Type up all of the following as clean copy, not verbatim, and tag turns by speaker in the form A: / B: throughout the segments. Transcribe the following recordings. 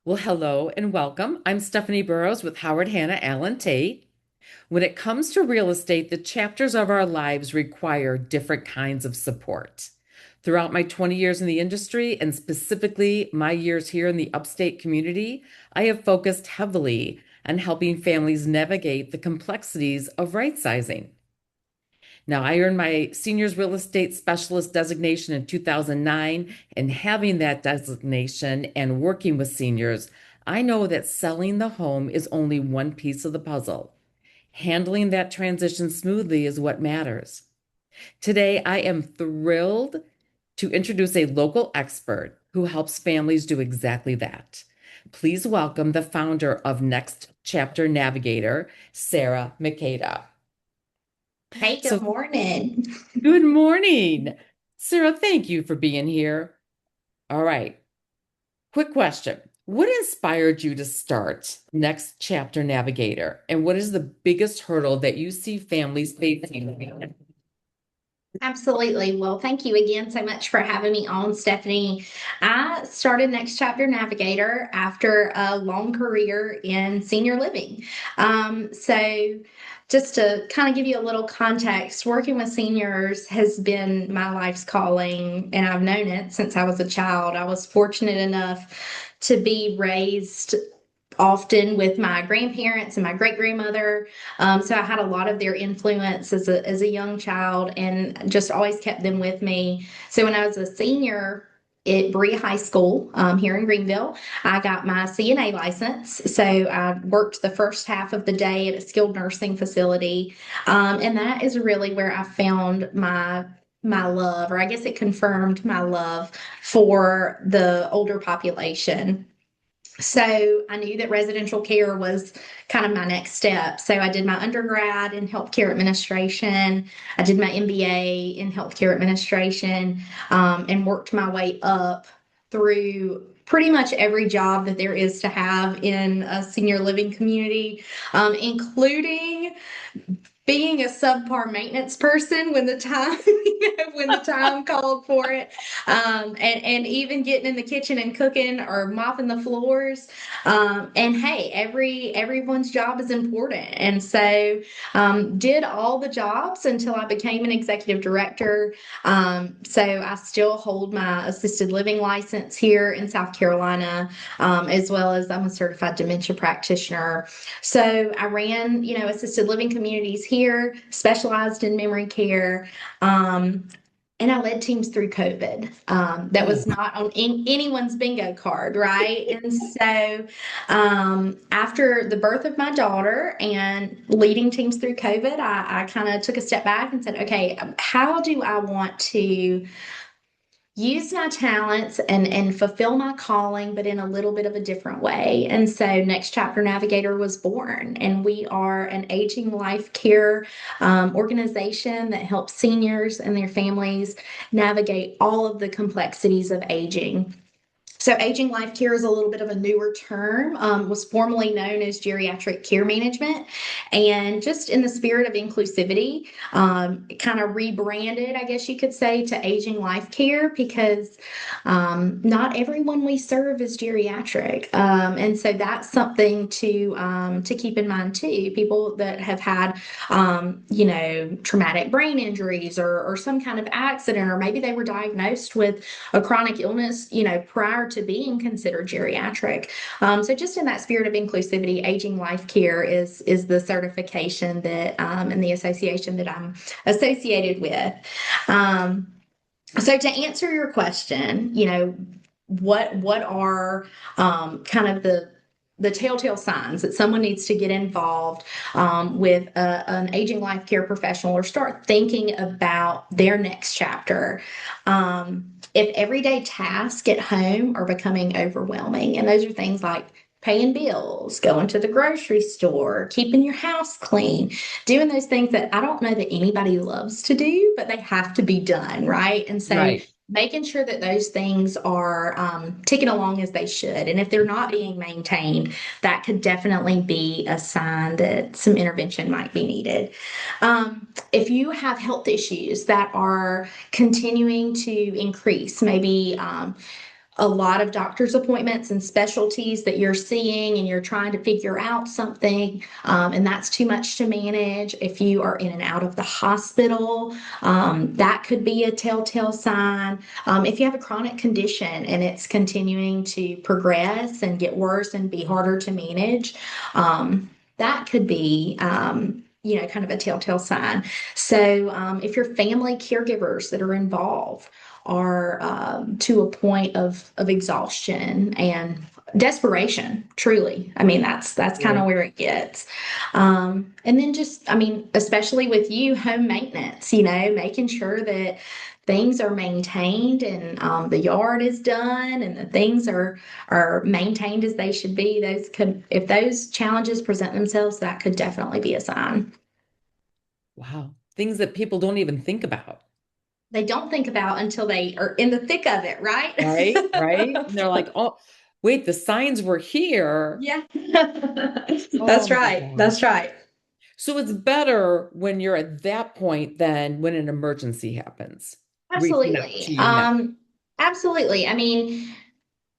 A: Well, hello and welcome. I'm Stephanie Burrows with Howard Hanna Allen Tate. When it comes to real estate, the chapters of our lives require different kinds of support. Throughout my 20 years in the industry, and specifically my years here in the upstate community, I have focused heavily on helping families navigate the complexities of right sizing. Now, I earned my seniors real estate specialist designation in 2009, and having that designation and working with seniors, I know that selling the home is only one piece of the puzzle. Handling that transition smoothly is what matters. Today, I am thrilled to introduce a local expert who helps families do exactly that. Please welcome the founder of Next Chapter Navigator, Sara McAda.
B: Hey, good
A: So,
B: morning.
A: good morning. Sara, thank you for being here. All right. Quick question. What inspired you to start Next Chapter Navigator? And what is the biggest hurdle that you see families facing?
B: Absolutely. Well, thank you again so much for having me on, Stephanie. I started Next Chapter Navigator after a long career in senior living. So, just to kind of give you a little context, working with seniors has been my life's calling, and I've known it since I was a child. I was fortunate enough to be raised often with my grandparents and my great grandmother. So I had a lot of their influence as a young child and just always kept them with me. So when I was a senior at Berea High School here in Greenville, I got my CNA license. So I worked the first half of the day at a skilled nursing facility. And that is really where I found my love, or I guess it confirmed my love for the older population. So I knew that residential care was kind of my next step. So I did my undergrad in healthcare administration. I did my MBA in healthcare administration, and worked my way up through pretty much every job that there is to have in a senior living community, including being a subpar maintenance person when the time when the time called for it, and even getting in the kitchen and cooking or mopping the floors. And hey, everyone's job is important, and so did all the jobs until I became an executive director. So I still hold my assisted living license here in South Carolina, as well as I'm a certified dementia practitioner. So I ran, assisted living communities here, specialized in memory care. And I led teams through COVID. That was
A: Oh,
B: not on anyone's bingo card, right? And so, after the birth of my daughter and leading teams through COVID, I kind of took a step back and said, okay, how do I want to use my talents and fulfill my calling, but in a little bit of a different way? And so Next Chapter Navigator was born, and we are an aging life care organization that helps seniors and their families navigate all of the complexities of aging. So, aging life care is a little bit of a newer term, was formerly known as geriatric care management. And just in the spirit of inclusivity, it kind of rebranded, I guess you could say, to aging life care because not everyone we serve is geriatric. And so that's something to keep in mind too. People that have had, traumatic brain injuries or some kind of accident, or maybe they were diagnosed with a chronic illness, prior to being considered geriatric. So just in that spirit of inclusivity, aging life care is the certification that and the association that I'm associated with. Um, so to answer your question, what are kind of the telltale signs that someone needs to get involved with an aging life care professional or start thinking about their next chapter. If everyday tasks at home are becoming overwhelming, and those are things like paying bills, going to the grocery store, keeping your house clean, doing those things that I don't know that anybody loves to do, but they have to be done, right? And so
A: right.
B: making sure that those things are ticking along as they should. And if they're not being maintained, that could definitely be a sign that some intervention might be needed. If you have health issues that are continuing to increase, maybe a lot of doctor's appointments and specialties that you're seeing and you're trying to figure out something, and that's too much to manage. If you are in and out of the hospital, that could be a telltale sign. If you have a chronic condition and it's continuing to progress and get worse and be harder to manage, that could be, kind of a telltale sign. So, if your family caregivers that are involved are to a point of exhaustion and desperation, truly. I mean, that's kind of
A: Right.
B: where it gets. And then just, I mean, especially with you, home maintenance, making sure that things are maintained and the yard is done and the things are maintained as they should be. Those could, if those challenges present themselves, that could definitely be a sign.
A: Wow. Things that people don't even think about.
B: They don't think about until they are in the thick of it, right?
A: Right, right. And they're like, oh, wait, the signs were here.
B: Yeah.
A: Oh
B: That's
A: my
B: right. That's
A: gosh.
B: right.
A: So it's better when you're at that point than when an emergency happens, reaching out to
B: Absolutely.
A: you now.
B: Absolutely. I mean,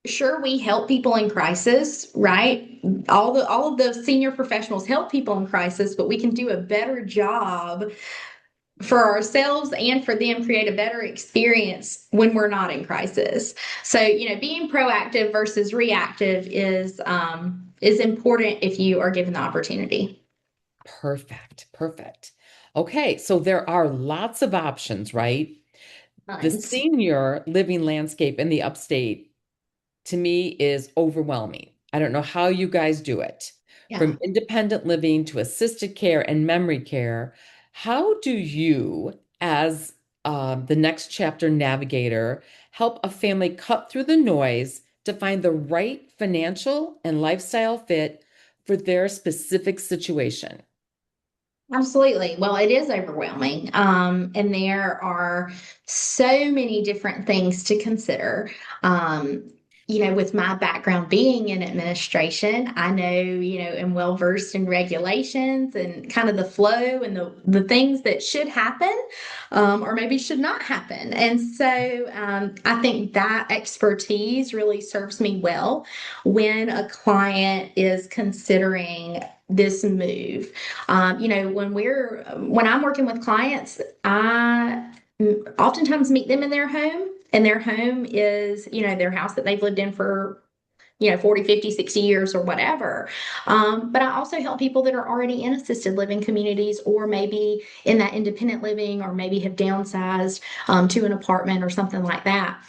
B: sure, we help people in crisis, right? All of the senior professionals help people in crisis, but we can do a better job for ourselves and for them, create a better experience when we're not in crisis. So, being proactive versus reactive is important if you are given the opportunity.
A: Perfect, perfect. Okay, so there are lots of options, right? The
B: Tons.
A: senior living landscape in the upstate to me is overwhelming. I don't know how you guys do it.
B: Yeah.
A: From independent living to assisted care and memory care, how do you, as the next chapter navigator, help a family cut through the noise to find the right financial and lifestyle fit for their specific situation?
B: Absolutely. Well, it is overwhelming. And there are so many different things to consider. Um, with my background being in administration, I know, am well versed in regulations and kind of the flow and the things that should happen, or maybe should not happen. And so I think that expertise really serves me well when a client is considering this move. When I'm working with clients, I oftentimes meet them in their home, and their home is, their house that they've lived in for 40, 50, 60 years or whatever. But I also help people that are already in assisted living communities or maybe in that independent living or maybe have downsized to an apartment or something like that.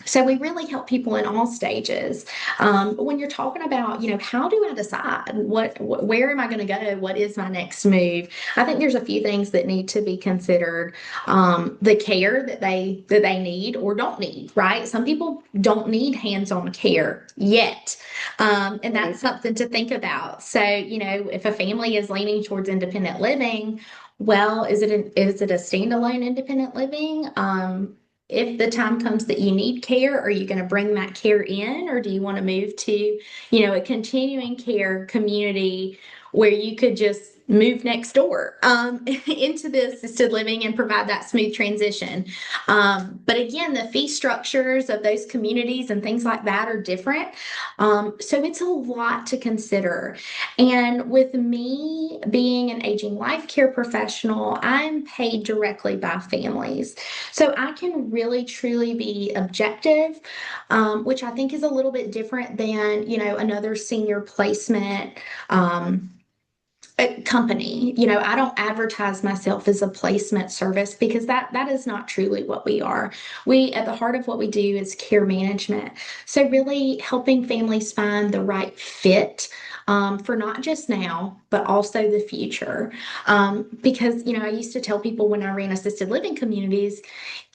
B: So we really help people in all stages. But when you're talking about, how do I decide where am I going to go? What is my next move? I think there's a few things that need to be considered. The care that they need or don't need, right? Some people don't need hands-on care yet, and that's
A: Right.
B: something to think about. So, if a family is leaning towards independent living, well, is it a standalone independent living? If the time comes that you need care, are you going to bring that care in, or do you want to move to, a continuing care community where you could just move next door into the assisted living and provide that smooth transition? But again, the fee structures of those communities and things like that are different. So it's a lot to consider. And with me being an aging life care professional, I'm paid directly by families. So I can really truly be objective, which I think is a little bit different than, another senior placement. A company. I don't advertise myself as a placement service because that is not truly what we are. We, at the heart of what we do, is care management. So really helping families find the right fit, for not just now but also the future. Because I used to tell people when I ran assisted living communities,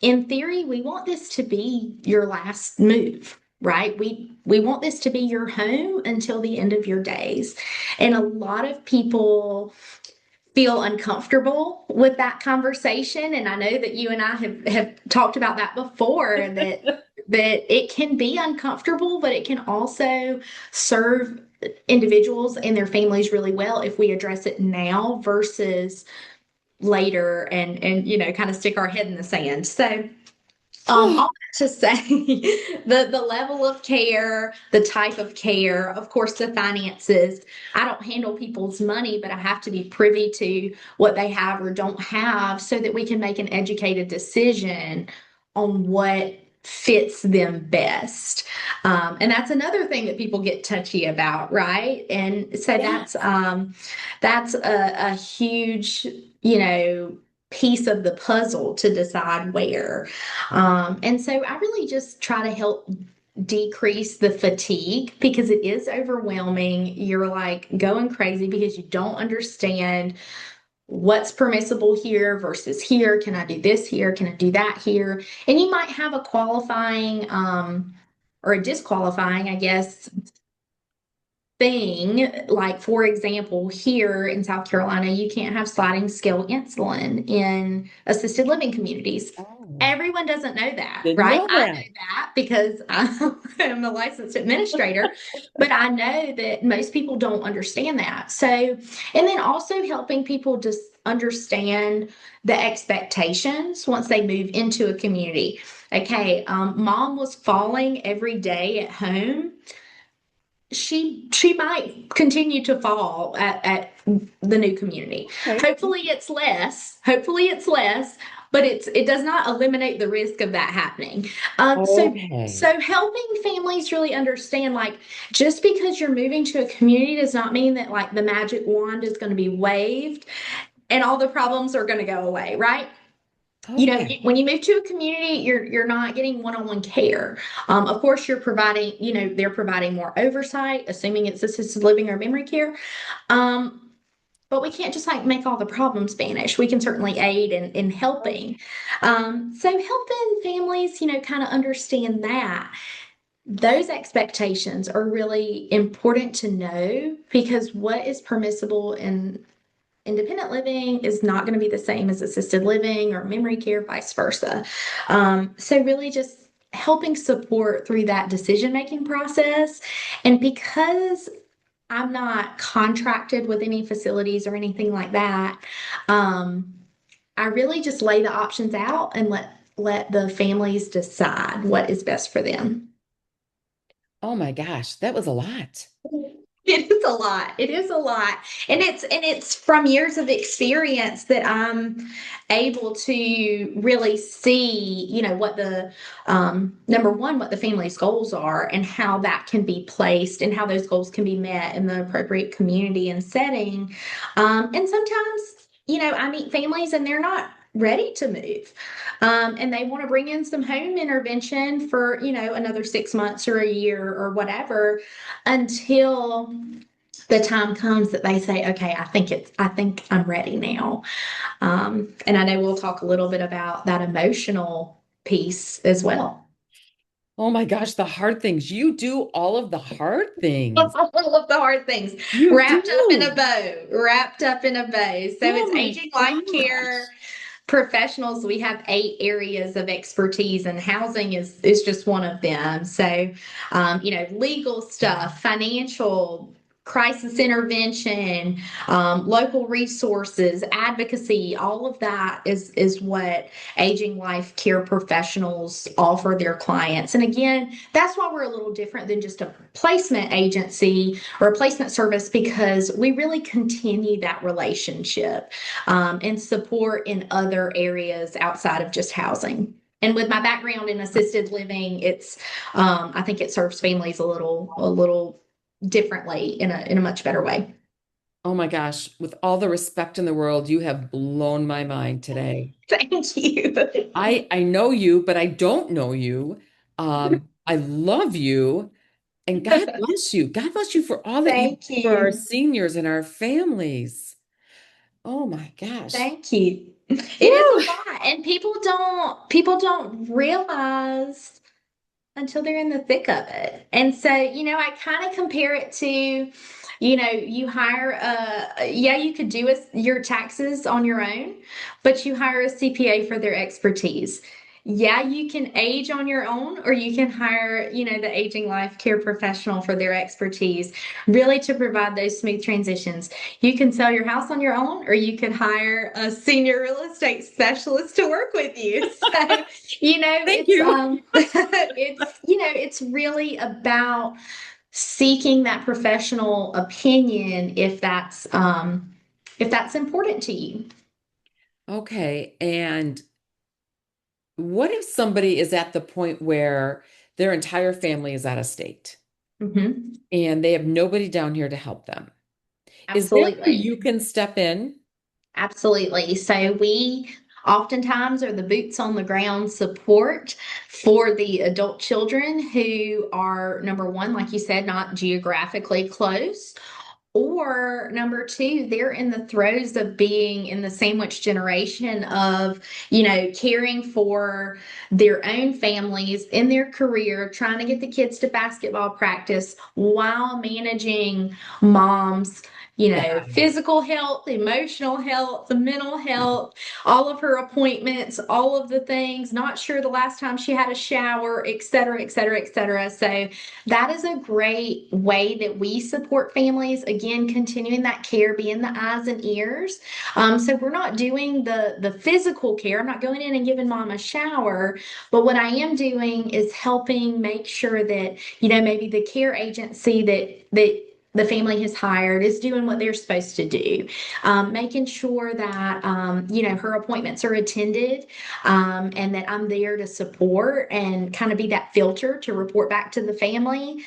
B: in theory, we want this to be your last move, right? We want this to be your home until the end of your days. And a lot of people feel uncomfortable with that conversation. And I know that you and I have talked about that before, that it can be uncomfortable, but it can also serve individuals and their families really well if we address it now versus later and kind of stick our head in the sand. So
A: Oh,
B: All that to say, the level of care, the type of care, of course, the finances. I don't handle people's money, but I have to be privy to what they have or don't have so that we can make an educated decision on what fits them best. And that's another thing that people get touchy about, right? And so
A: yes.
B: that's a huge, piece of the puzzle to decide where. And so I really just try to help decrease the fatigue because it is overwhelming. You're like going crazy because you don't understand what's permissible here versus here. Can I do this here? Can I do that here? And you might have a qualifying or a disqualifying, I guess, thing. Like, for example, here in South Carolina, you can't have sliding scale insulin in assisted living communities.
A: Oh,
B: Everyone doesn't know that,
A: didn't
B: right?
A: know
B: I know
A: that.
B: that because I am a licensed administrator, but I know that most people don't understand that. So, and then also helping people just understand the expectations once they move into a community. Okay, mom was falling every day at home. She might continue to fall at the new community.
A: Okay.
B: Hopefully it's less, but it does not eliminate the risk of that happening.
A: Okay.
B: So helping families really understand, like, just because you're moving to a community does not mean that like the magic wand is going to be waved and all the problems are going to go away, right?
A: Okay.
B: When you move to a community, you're not getting one-on-one care. Of course, you're providing, they're providing more oversight, assuming it's assisted living or memory care. Um, but we can't just like make all the problems vanish. We can certainly aid in helping. So helping families, kind of understand that those expectations are really important to know because what is permissible in independent living is not going to be the same as assisted living or memory care, vice versa. So, really, just helping support through that decision making process. And because I'm not contracted with any facilities or anything like that, um, I really just lay the options out and let the families decide what is best for them.
A: Oh my gosh, that was a lot.
B: It is a lot. It is a lot. And it's from years of experience that I'm able to really see, what the number one, what the family's goals are and how that can be placed and how those goals can be met in the appropriate community and setting. And sometimes, I meet families and they're not ready to move. And they want to bring in some home intervention for, another 6 months or a year or whatever until the time comes that they say, okay, I think I'm ready now. And I know we'll talk a little bit about that emotional piece as well.
A: Oh my gosh, the hard things. You do all of the hard things.
B: All of the hard things
A: You
B: wrapped up in a
A: do.
B: bow, wrapped up in a bow. So
A: Oh
B: it's
A: my
B: aging life care
A: gosh.
B: professionals. We have 8 areas of expertise, and housing is just one of them. So, legal stuff, financial, crisis intervention, local resources, advocacy, all of that is what aging life care professionals offer their clients. And again, that's why we're a little different than just a placement agency or a placement service because we really continue that relationship and support in other areas outside of just housing. And with my background in assisted living, I think it serves families a little differently in a much better way.
A: Oh my gosh, with all the respect in the world, you have blown my mind today.
B: Thank you.
A: I know you, but I don't know you. I love you, and God bless you. God bless you for all that you do
B: Thank
A: for our
B: you.
A: seniors and our families. Oh my gosh.
B: Thank you. It is a
A: Woo!
B: lot, and people don't realize until they're in the thick of it. And so, I kind of compare it to, you hire yeah, you could your taxes on your own, but you hire a CPA for their expertise. Yeah, you can age on your own, or you can hire, the aging life care professional for their expertise, really to provide those smooth transitions. You can sell your house on your own, or you can hire a senior real estate specialist to work with you. So,
A: Thank
B: it's
A: you.
B: it's really about seeking that professional opinion if that's important to you.
A: Okay. And what if somebody is at the point where their entire family is out of state
B: Hmm.
A: and they have nobody down here to help them? Is there where
B: Absolutely.
A: you can step in?
B: Absolutely. So we oftentimes are the boots on the ground support for the adult children who are, number one, like you said, not geographically close. Or number two, they're in the throes of being in the sandwich generation of, caring for their own families in their career, trying to get the kids to basketball practice while managing mom's, physical health, emotional health, the mental health, all of her appointments, all of the things, not sure the last time she had a shower, et cetera, et cetera, et cetera. So that is a great way that we support families. Again, continuing that care, being the eyes and ears. So we're not doing the physical care. I'm not going in and giving mom a shower, but what I am doing is helping make sure that maybe the care agency that the family has hired is doing what they're supposed to do, making sure that her appointments are attended, and that I'm there to support and kind of be that filter to report back to the family.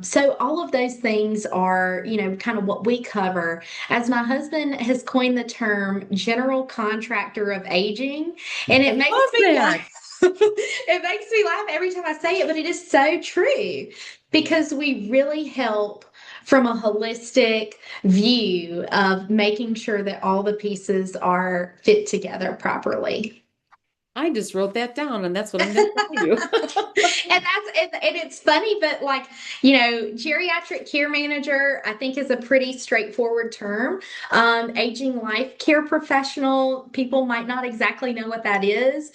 B: So all of those things are, kind of what we cover. As my husband has coined the term general contractor of aging, and
A: I
B: it makes
A: love
B: me laugh.
A: that.
B: It makes me laugh every time I say it, but it is so true because we really help from a holistic view of making sure that all the pieces are fit together properly.
A: I just wrote that down, and that's what I'm going to tell you.
B: And it's funny, but like, geriatric care manager, I think is a pretty straightforward term. Aging life care professional, people might not exactly know what that is.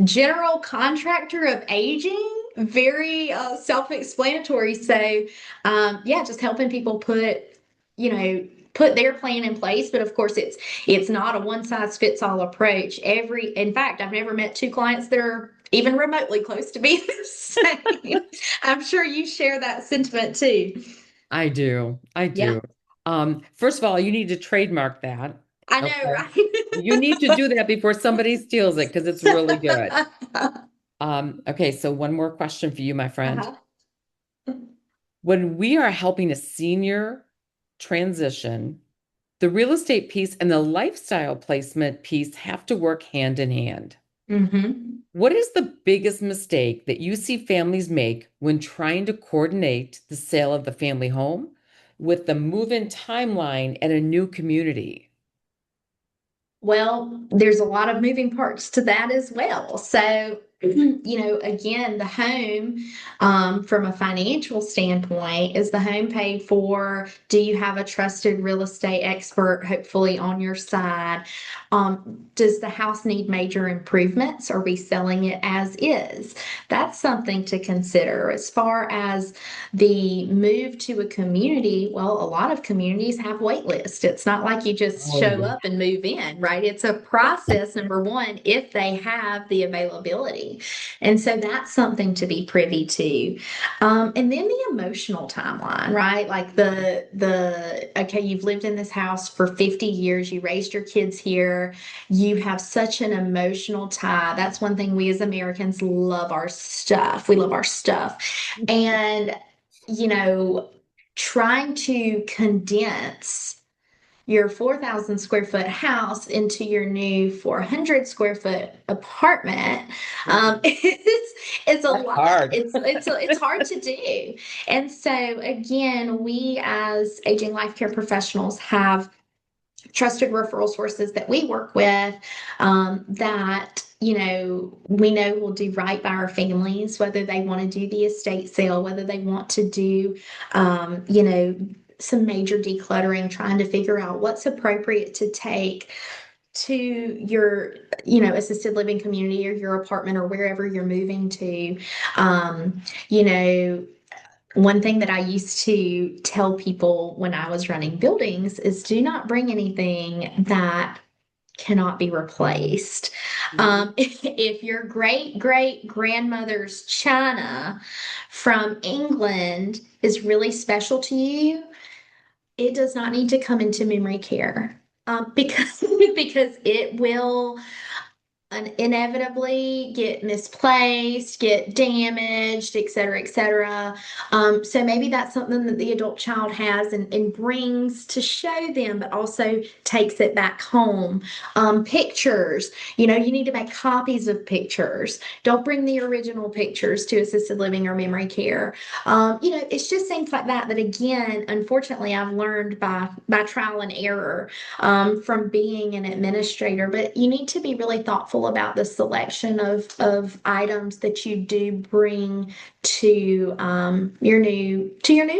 B: General contractor of aging, very self-explanatory. So, yeah, just helping people you know, put their plan in place. But of course, it's not a one size fits all approach. In fact, I've never met two clients that are even remotely close to being the same. I'm sure you share that sentiment too.
A: I do. I
B: Yeah,
A: do. First of all, you need to trademark that.
B: I know,
A: Okay. You
B: right?
A: need to do that before somebody steals it because it's really good. Okay, so one more question for you, my friend.
B: Uh-huh.
A: When we are helping a senior transition, the real estate piece and the lifestyle placement piece have to work hand in hand.
B: Hmm.
A: What is the biggest mistake that you see families make when trying to coordinate the sale of the family home with the move-in timeline at a new community?
B: Well, there's a lot of moving parts to that as well. So, again, the home, from a financial standpoint, is the home paid for? Do you have a trusted real estate expert, hopefully on your side? Does the house need major improvements? Are we selling it as is? That's something to consider. As far as the move to a community, well, a lot of communities have wait lists. It's not like you just
A: Oh,
B: show
A: yeah.
B: up and move in, right? It's a process, number one, if they have the availability. And so that's something to be privy to. And then the emotional timeline, right? Like okay, you've lived in this house for 50 years, you raised your kids here, you have such an emotional tie. That's one thing we as Americans love our stuff. We love our stuff. And you know, trying to condense your 4,000 square foot house into your new 400 square foot apartment, it's a
A: That's
B: lot.
A: hard.
B: It's hard to do. And so again, we as aging life care professionals have trusted referral sources that we work with, that we know will do right by our families, whether they want to do the estate sale, whether they want to do some major decluttering, trying to figure out what's appropriate to take to your, assisted living community or your apartment or wherever you're moving to, um, you know, one thing that I used to tell people when I was running buildings is do not bring anything that cannot be replaced.
A: Mhm.
B: If your great great grandmother's china from England is really special to you, it does not need to come into memory care. Because because it will inevitably get misplaced, get damaged, et cetera, et cetera. So maybe that's something that the adult child has and brings to show them, but also takes it back home. Pictures, you need to make copies of pictures. Don't bring the original pictures to assisted living or memory care. It's just things like that that again, unfortunately, I've learned by trial and error from being an administrator. But you need to be really thoughtful about the selection of items that you do bring to your new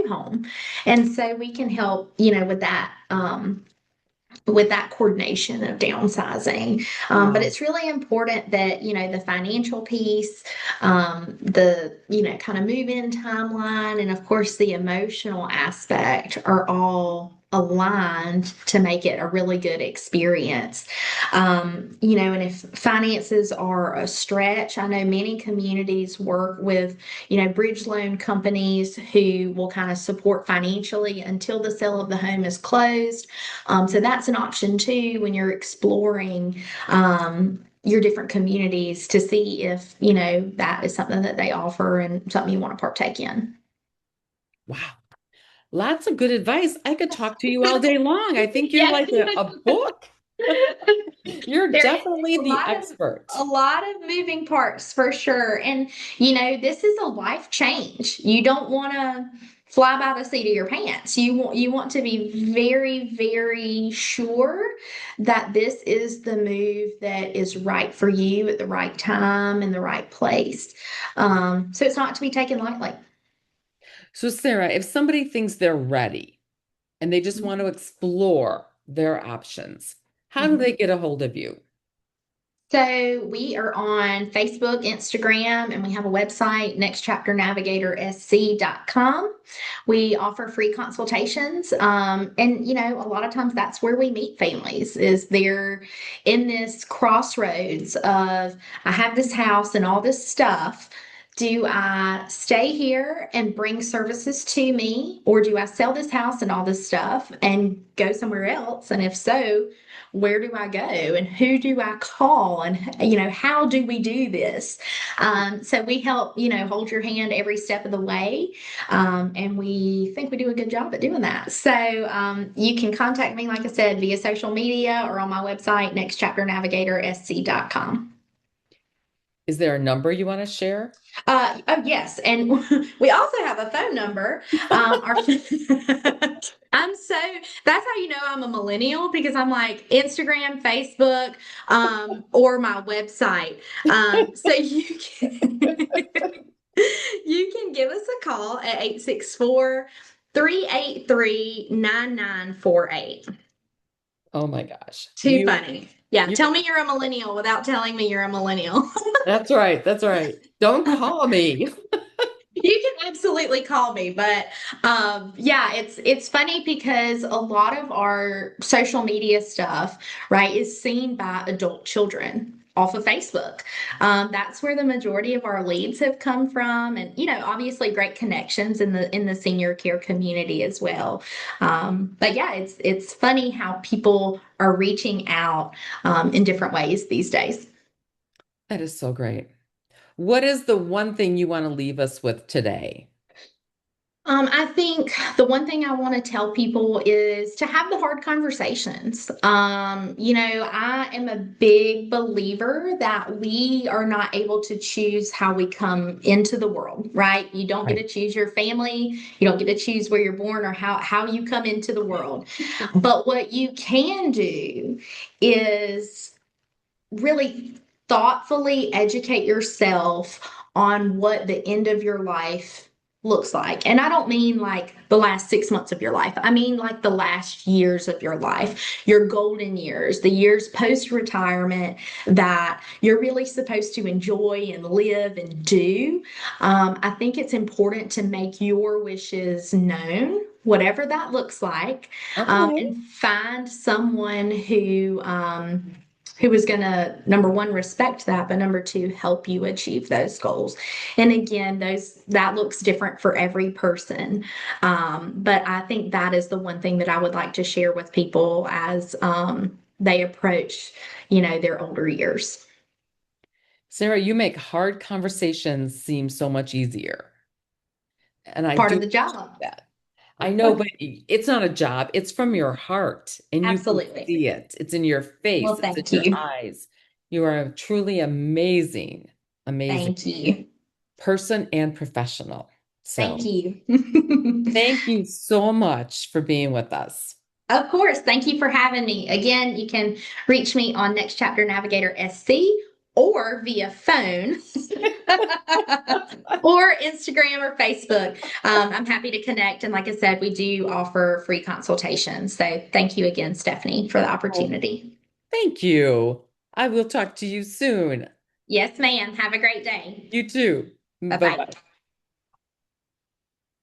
B: home, and so we can help with that coordination of downsizing. But
A: Wow.
B: it's really important that, the financial piece, the, kind of move in timeline, and of course the emotional aspect are all aligned to make it a really good experience. And if finances are a stretch, I know many communities work with, bridge loan companies who will kind of support financially until the sale of the home is closed. So that's an option too when you're exploring your different communities to see if, that is something that they offer and something you want to partake in.
A: Wow. Lots of good advice. I could talk to you all day long. I think you're
B: Yes.
A: like a book. You're
B: There is
A: definitely the expert.
B: a lot of moving parts for sure. And this is a life change. You don't want to fly by the seat of your pants. You want to be very, very sure that this is the move that is right for you at the right time and the right place. So it's not to be taken lightly.
A: So, Sarah, if somebody thinks they're ready and they just want to explore their options, how do they
B: Mhm.
A: get a hold of you?
B: So we are on Facebook, Instagram, and we have a website, nextchapternavigatorsc.com. We offer free consultations. And a lot of times that's where we meet families is they're in this crossroads of I have this house and all this stuff. Do I stay here and bring services to me, or do I sell this house and all this stuff and go somewhere else? And if so, where do I go and who do I call and how do we do this? So we help hold your hand every step of the way, and we think we do a good job at doing that. So you can contact me, like I said, via social media or on my website, nextchapternavigatorsc.com.
A: Is there a number you want to share?
B: Oh yes, and we also have a phone number. Our I'm so that's how you know I'm a millennial because I'm like Instagram, Facebook, or my website. So you can you can give us a call at 864-383-9948.
A: Oh my gosh.
B: Too funny. Yeah,
A: You,
B: tell me you're a millennial without telling me you're a millennial.
A: that's right. That's right. Don't call me.
B: You can absolutely call me, but yeah, it's funny because a lot of our social media stuff, right, is seen by adult children off of Facebook. That's where the majority of our leads have come from, and obviously great connections in the senior care community as well. But yeah, it's funny how people are reaching out in different ways these days.
A: That is so great. What is the one thing you want to leave us with today?
B: I think the one thing I want to tell people is to have the hard conversations. I am a big believer that we are not able to choose how we come into the world, right? You don't get
A: Right.
B: to choose your family, you don't get to choose where you're born or how you come into the world. But what you can do is really thoughtfully educate yourself on what the end of your life looks like. And I don't mean like the last 6 months of your life. I mean like the last years of your life, your golden years, the years post retirement that you're really supposed to enjoy and live and do. I think it's important to make your wishes known. Whatever that looks like,
A: Okay.
B: and find someone who is going to, number one, respect that, but number two, help you achieve those goals. And again, those that looks different for every person. But I think that is the one thing that I would like to share with people as they approach, their older years.
A: Sara, you make hard conversations seem so much easier. And I
B: Part
A: do
B: of the
A: appreciate
B: job.
A: that. I know, but it's not a job. It's from your heart, and you can
B: Absolutely.
A: see it. It's in your face,
B: Well,
A: it's in
B: thank
A: your
B: you.
A: eyes. You are a truly amazing, amazing
B: Thank you.
A: person and professional.
B: Thank
A: So,
B: you.
A: thank you so much for being with us.
B: Of course. Thank you for having me. Again, you can reach me on Next Chapter Navigator SC or via phone or Instagram or Facebook. I'm happy to connect. And like I said, we do offer free consultations. So thank you again, Stephanie, for the
A: Oh,
B: opportunity.
A: thank you. I will talk to you soon.
B: Yes, ma'am. Have a great day.
A: You too.
B: Bye
A: Bye
B: bye.
A: bye.